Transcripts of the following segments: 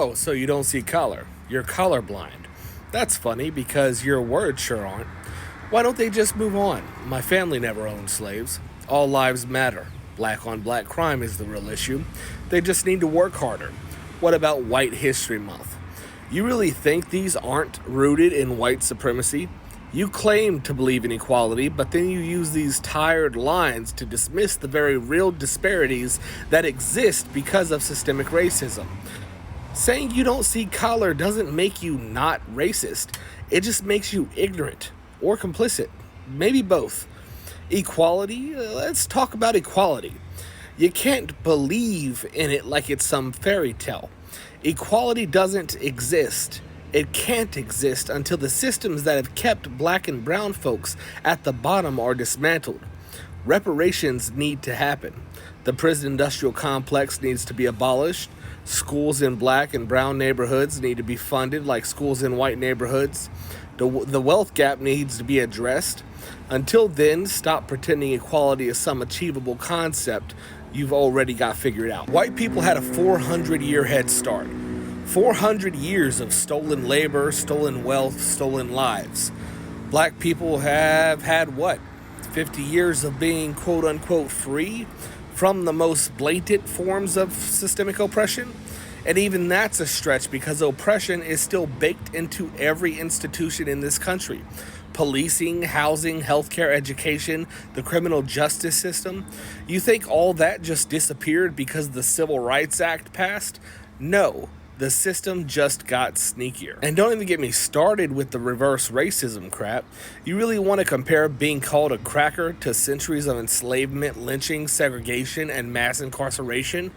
Oh, so you don't see color. You're colorblind. That's funny because your words sure aren't. Why don't they just move on? My family never owned slaves. All lives matter. Black on black crime is the real issue. They just need to work harder. What about White History Month? You really think these aren't rooted in white supremacy? You claim to believe in equality, but then you use these tired lines to dismiss the very real disparities that exist because of systemic racism. Saying you don't see color doesn't make you not racist. It just makes you ignorant or complicit. Maybe both. Equality? Let's talk about equality. You can't believe in it like it's some fairy tale. Equality doesn't exist. It can't exist until the systems that have kept black and brown folks at the bottom are dismantled. Reparations need to happen. The prison industrial complex needs to be abolished. Schools in black and brown neighborhoods need to be funded like schools in white neighborhoods. The wealth gap needs to be addressed. Until then, stop pretending equality is some achievable concept you've already got figured out. White people had a 400-year head start. 400 years of stolen labor, stolen wealth, stolen lives. Black people have had what? 50 years of being quote-unquote free from the most blatant forms of systemic oppression? And even that's a stretch because oppression is still baked into every institution in this country. Policing, housing, healthcare, education, the criminal justice system. You think all that just disappeared because the Civil Rights Act passed? No. The system just got sneakier. And don't even get me started with the reverse racism crap. You really want to compare being called a cracker to centuries of enslavement, lynching, segregation, and mass incarceration?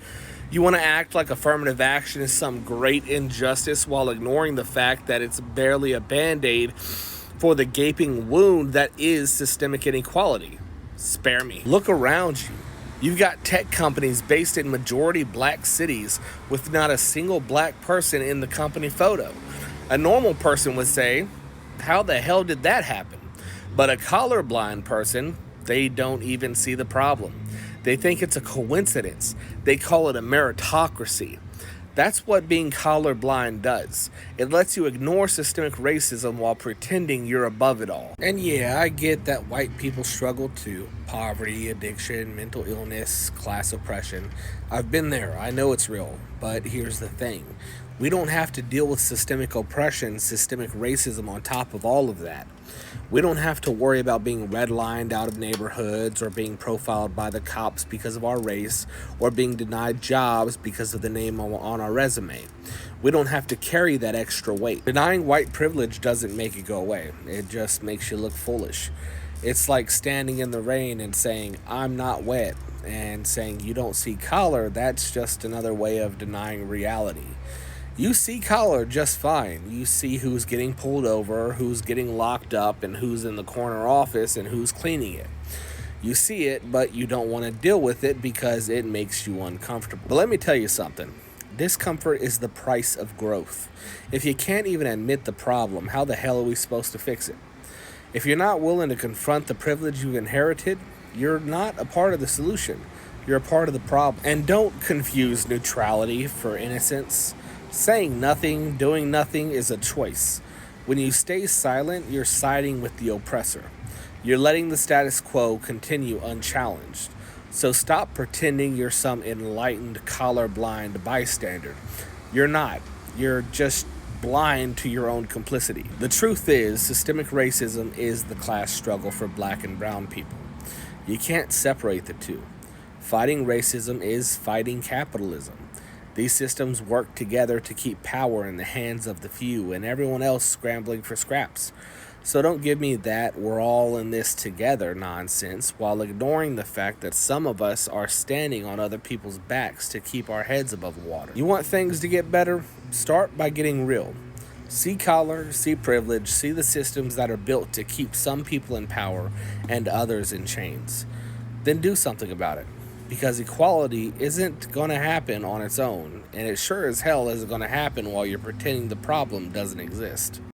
You want to act like affirmative action is some great injustice while ignoring the fact that it's barely a band-aid for the gaping wound that is systemic inequality. Spare me. Look around you. You've got tech companies based in majority black cities with not a single black person in the company photo. A normal person would say, how the hell did that happen? But a colorblind person, they don't even see the problem. They think it's a coincidence. They call it a meritocracy. That's what being colorblind does. It lets you ignore systemic racism while pretending you're above it all. And yeah, I get that white people struggle too. Poverty, addiction, mental illness, class oppression. I've been there. I know it's real. But here's the thing. We don't have to deal with systemic oppression, systemic racism on top of all of that. We don't have to worry about being redlined out of neighborhoods or being profiled by the cops because of our race or being denied jobs because of the name on our resume. We don't have to carry that extra weight. Denying white privilege doesn't make it go away. It just makes you look foolish. It's like standing in the rain and saying, I'm not wet, and saying you don't see color. That's just another way of denying reality. You see color just fine. You see who's getting pulled over, who's getting locked up, and who's in the corner office, and who's cleaning it. You see it, but you don't want to deal with it because it makes you uncomfortable. But let me tell you something. Discomfort is the price of growth. If you can't even admit the problem, how the hell are we supposed to fix it? If you're not willing to confront the privilege you've inherited, you're not a part of the solution. You're a part of the problem. And don't confuse neutrality for innocence. Saying nothing, doing nothing is a choice. When you stay silent, you're siding with the oppressor. You're letting the status quo continue unchallenged. So stop pretending you're some enlightened, colorblind bystander. You're not. You're just blind to your own complicity. The truth is, systemic racism is the class struggle for black and brown people. You can't separate the two. Fighting racism is fighting capitalism. These systems work together to keep power in the hands of the few and everyone else scrambling for scraps. So don't give me that we're all in this together nonsense while ignoring the fact that some of us are standing on other people's backs to keep our heads above water. You want things to get better? Start by getting real. See color, see privilege, see the systems that are built to keep some people in power and others in chains. Then do something about it. Because equality isn't going to happen on its own, and it sure as hell isn't going to happen while you're pretending the problem doesn't exist.